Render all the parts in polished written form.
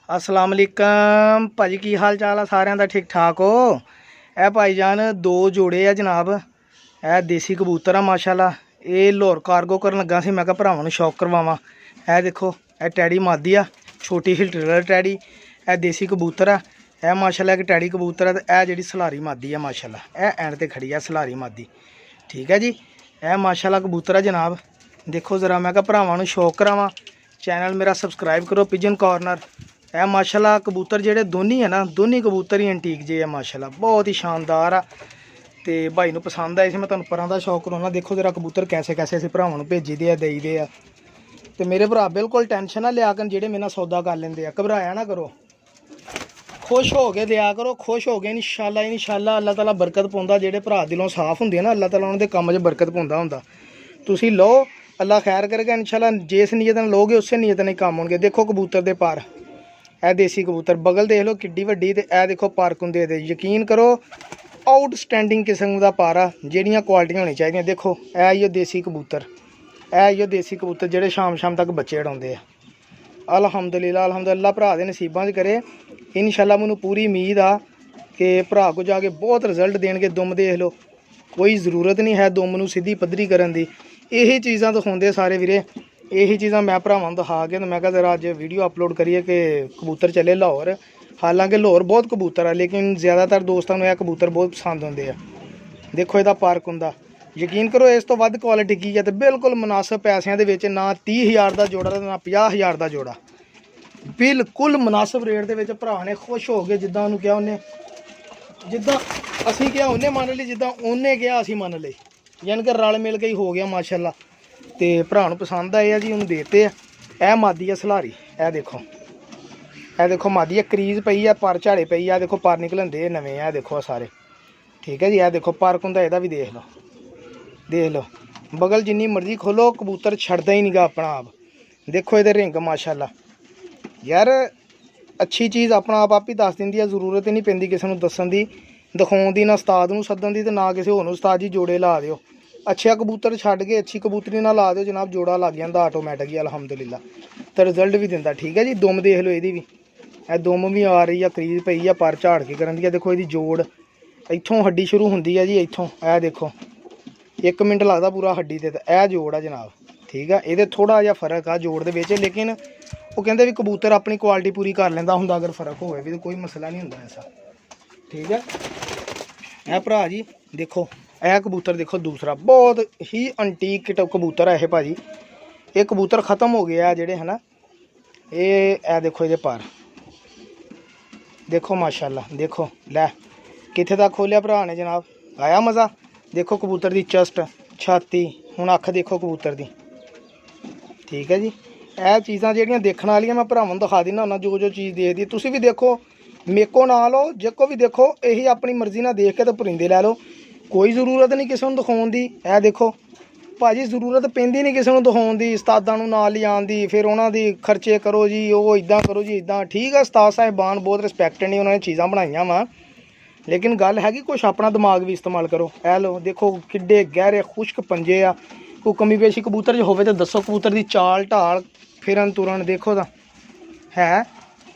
अस्सलाम वालेकुम भाजी, की हाल चाल है सारिਆਂ ਦਾ? ठीक ठाक हो? ਇਹ ਭਾਈजान दो जोड़े ਆ जनाब। ਇਹ देसी कबूतर आ माशाल्लाह। ਇਹ लाहौर कार्गो ਕਰਨ ਲੱਗਾ ਸੀ, मैं कहा ਭਰਾਵਾਂ ਨੂੰ शौक करवावां। ਇਹ देखो, ਇਹ टैडी मादी आ, छोटी हिलटर टैडी। ਇਹ देसी कबूतर आ। ਇਹ माशाल्लाह एक टैडी कबूतर है। ਇਹ ਜਿਹੜੀ सलारी मादी है माशाल्लाह, ਇਹ एंड ते खड़ी है सलारी मादी। ठीक है जी, ਇਹ माशाल्लाह कबूतर है जनाब। देखो जरा, मैं कहा भरावां ਨੂੰ शौक करावां। चैनल मेरा सबसक्राइब करो, पिजन कॉर्नर। है माशाल्लाह कबूतर जेडे दोनी है ना, दोनी कबूतर ही एंटीक जे है माशाल्लाह, बहुत ही शानदार आ। तो भाई नूं पसंद आए से मैं तुहानूं परां दा शौक कराउणा। देखो जरा कबूतर कैसे कैसे असीं भरावां नूं भेजी दे आ, देई दे आ। ते मेरे भरा बिल्कुल टेंशन ना लिया कर, जेडे मेरे नाल सौदा कर लैंदे आ। घबराया ना करो, खुश हो के दिया करो, खुश हो के। इंशाल्लाह अल्लाह ताला बरकत पाउंदा। जेडे भरा दिलों साफ हुंदे ना, अल्लाह ताला उन्हां दे कम्म 'च बरकत पाउंदा हुंदा। तुसीं लो, अल्लाह खैर करेगा इंशाल्लाह। जिस नीयत नाल लोगे उस नीयत नाल काम होणगे। देखो कबूतर दे पर, ए देसी कबूतर बगल देख लो किड्डी वड्डी, ते ए देखो पर कुंदे दे। यकीन करो आउटस्टैंडिंग किस्म का पारा, जेहड़ियां क्वालिटियां होनी चाहिए। देखो ए इयो देसी कबूतर, ए इयो देसी कबूतर जेहड़े शाम तक बच्चे उड़ाउंदे आ। अल्हम्दुलिल्लाह भरा दे नसीबां च करे। इंशाल्लाह मैनूं पूरी उम्मीद आ कि भरा को जाके बहुत रिजल्ट देणगे। दुम देख लो, कोई ज़रूरत नहीं है दुम नूं सीधी पद्धरी करन दी। यही चीज़ां दिखाउंदे सारे वीरे, यही चीज़ां मैं भरावां नूं दिखा के। तो मैं कहा जरा अज वीडियो अपलोड करिए कि कबूतर चले लाहौर। हालांकि लाहौर बहुत कबूतर है, लेकिन ज़्यादातर दोस्तों नूं यह कबूतर बहुत पसंद आउंदे आ। देखो इहदा पर कुंदा, यकीन करो इस तो वध क्वालिटी की है। तो बिल्कुल मुनासिब पैसों के विच, ना 30,000 का जोड़ा ना 50,000 का जोड़ा, बिल्कुल मुनासिब रेट दे विच भरा ने खुश हो गए। जिद्दां उन्होंने कहा, उन्हें जिद्दां असीं कहा उन्हें मान ली, जिद्दां उन्हें कहा असीं मान लई। यानी कि रल मिल के ही हो गया माशाल्लाह। तो भरा नूं पसंद आए आ जी, उन्होंने देते हैं। यह मादी है सलारी, यह देखो, यह देखो मादी है, क्रीज पई है, पर झाड़े पई है। देखो पर निकलन दे नवे, यह देखो सारे। ठीक है जी, यह देखो पर कुंदा इहदा भी देख लो, देख लो। बगल जिन्नी मर्जी खोलो, कबूतर छड़दा ही नहीं गा अपना आप। देखो इहदे रिंग माशाल्लाह। यार अच्छी चीज़ अपना आप ही दस दिंदी है, जरूरत ही नहीं पैंदी किसी नूं दस्सण दी, दिखाउण दी, ना उस्ताद नूं सद्दण दी, ते ना किसी होर नूं उस्ताद जी जोड़े ला दिओ। अच्छे कबूतर छड्ड के अच्छी कबूतरी ना ला दो जनाब, जोड़ा लग जाता आटोमैटिक ही अल्हम्दुलिल्लाह। तो रिजल्ट भी दिंदा। ठीक है जी, दुम देख लो इहदी भी, ए दुम भी आ रही है, क्रीज पई है, पर झाड़ के करन दी। देखो इहदी जोड़ इत्थों हड्डी शुरू हुंदी है जी, इत्थों ए देखो 1 मिनट लगता पूरा हड्डी ते। ए जोड़ है जनाब। ठीक है, ये थोड़ा जिहा फर्क आ जोड़ दे विच, लेकिन वो कहंदे भी कबूतर अपनी क्वालिटी पूरी कर लैंदा हुंदा, अगर फर्क होवे भी तो कोई मसला नहीं हुंदा ऐसा। ठीक है, ए भरा जी देखो, यह कबूतर देखो दूसरा, बहुत ही अंटीक कबूतर है ये भाजी। ये कबूतर ख़त्म हो गया जेडे है ना, ये देखो ये पर देखो माशाल्लाह। देखो लै कित्थे तक खोलिया भरा ने जनाब, आया मज़ा। देखो कबूतर दी चस्ट, छाती, हुण अख देखो कबूतर दी। ठीक है जी, यह चीज़ां जेहड़ियां देखण वालियां मैं भरावां नूं दिखा दिना हुंदा। जो चीज़ देखदी तुसीं भी देखो, मेको ना लो, जेको भी देखो, यही अपनी मर्जी नाल देख के तो परिंदे लै लो। कोई ज़रूरत नहीं किसी को दिखाउण दी। ए देखो भाजी, ज़रूरत पैंदी नहीं किसी को दिखाउण दी, उस्तादां नूं नाल लिआउण दी, फिर उन्हां दी खर्चे करो जी, वो इदां करो जी इदां। ठीक है, उस्ताद साहिबान बहुत रिस्पैक्टेड ने, उन्होंने चीज़ां बनाईयां वा, लेकिन गल है कि कुछ अपना दिमाग भी इस्तेमाल करो। ए लो देखो किड्डे गहरे खुश्क पंजे आ। कोई कमी पेशी कबूतर च होवे तो दसो। कबूतर की चाल ढाल फिरन तुरन देखो तो है।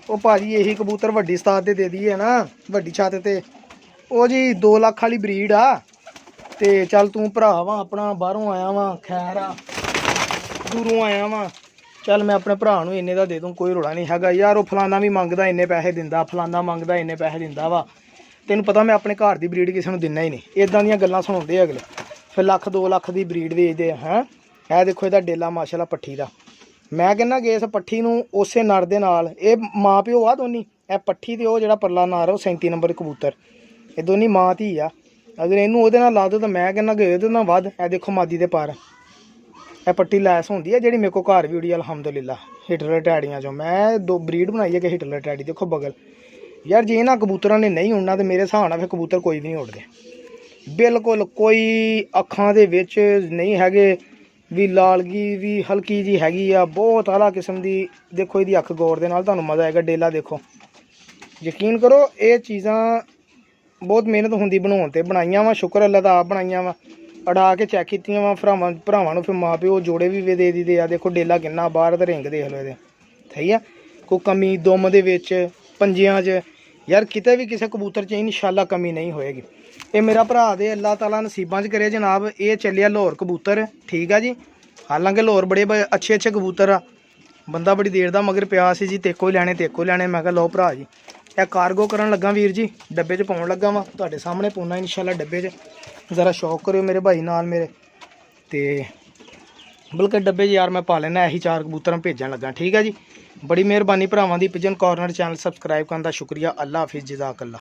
वो भाजी यही कबूतर वड्डी उस्ताद दे दीए ना, वड्डी छत ते। वो जी 2 लाख वाली ब्रीड आ। ते चल तू भरा वा अपना, बाहरों आया वा, खैर आ, दूरों आया वा, चल मैं अपने भरा नूं इन्ने दा दे दूँ, कोई रोड़ा नहीं हैगा यार। वो फलाना भी मंगदा इन्ने पैसे दिंदा, फलाना मंगदा इन्ने पैसे दिंदा वा। तैनूं पता मैं अपने घर की ब्रीड किसी नूं दिन्ना ही नहीं। इदां दीयां गल्लां सुणाउंदे अगले, फिर लाख 2 लाख की ब्रीड बेचदे हैं। यह देखो इहदा डेला माशाल्लाह पट्ठी दा। मैं कहना कि इस पट्ठी नूं उसे नर दे नाल, ये माँ प्यो आ दोनी, ए पट्ठी ते वो जेहड़ा परला नर आ, 37 नंबर कबूतर, ये दोनी माँ धी आ। अगर इनू उहदे नाल ला दो तो मैं कहना कि इहदे नाल वध। ए देखो मादी दे पर, ए पट्टी लैस होंदी है जिहड़ी मेरे को घर भी उड़ी अल्हम्दुलिल्लाह। हिटलर टैडियां चो मैं 2 ब्रीड बनाई है कि हिटलर टैडी। देखो बगल यार, जे इन्हां कबूतरां ने नहीं उड़ना तो मेरे हिसाब नाल फिर कबूतर कोई भी नहीं उड़दे। बिल्कुल कोई अखां दे विच नहीं हैगे भी, लालगी भी हल्की जी हैगी आ, बहुत आला किस्म दी। देखो इहदी अख गौर दे नाल तुहानूं मज़ा आएगा। डेला देखो, यकीन करो ये चीज़ां बहुत मेहनत होंदी बनाउण ते। बनाईयां वा, शुक्र अल्लाह दा आप बनाईयां वा, अड़ा के चैक कीतियां वा भरावां नूं। फिर माँ प्यो जोड़े भी दे दी दे आ। देखो डेला किन्ना बाहर ते रिंग देख लो इहदे। ठीक है, ਕੋਈ ਕਮੀ ਦੁਮ ਦੇ ਵਿੱਚ ਪੰਜਿਆਂ 'ਚ ਯਾਰ ਕਿਤੇ ਵੀ ਕਿਸੇ ਕਬੂਤਰ 'ਚ ਇਨਸ਼ਾਅੱਲਾ ਕਮੀ ਨਹੀਂ ਹੋਏਗੀ। ਇਹ ਮੇਰਾ ਭਰਾ ਦੇ ਅੱਲਾਹ ਤਾਲਾ ਨਸੀਬਾਂ 'ਚ ਕਰੇ ਜਨਾਬ। ਇਹ ਚੱਲਿਆ ਲਾਹੌਰ ਕਬੂਤਰ, ਠੀਕ ਆ ਜੀ। ਹਾਲਾਂਕਿ ਲਾਹੌਰ ਬੜੇ ਅੱਛੇ ਕਬੂਤਰ ਆ। ਬੰਦਾ ਬੜੀ ਦੇਰ ਦਾ ਮਗਰ ਪਿਆ ਸੀ ਜੀ, ਤੇਕੋ ਹੀ ਲੈਣੇ ਤੇਕੋ ਲੈਣੇ। ਮੈਂ ਕਿਹਾ ਲਓ ਭਰਾ ਜੀ, ਇਹ ਕਾਰਗੋ ਕਰਨ ਲੱਗਾ ਵੀਰ ਜੀ, ਡੱਬੇ 'ਚ ਪਾਉਣ ਲੱਗਾ ਵਾ। ਤੁਹਾਡੇ ਸਾਹਮਣੇ ਪਾਉਣਾ ਇਨਸ਼ਾਅੱਲਾ ਡੱਬੇ 'ਚ। ज़रा शौक करो मेरे भाई नाल मेरे ते बल्कि डब्बे यार मैं पा लेना। यही 4 कबूतर भेजन लगा, ठीक है जी। बड़ी मेहरबानी भरावां दी। पिजन कॉर्नर चैनल सबसक्राइब करने का शुक्रिया। अल्लाह हाफिज़, जज़ाकल्लाह।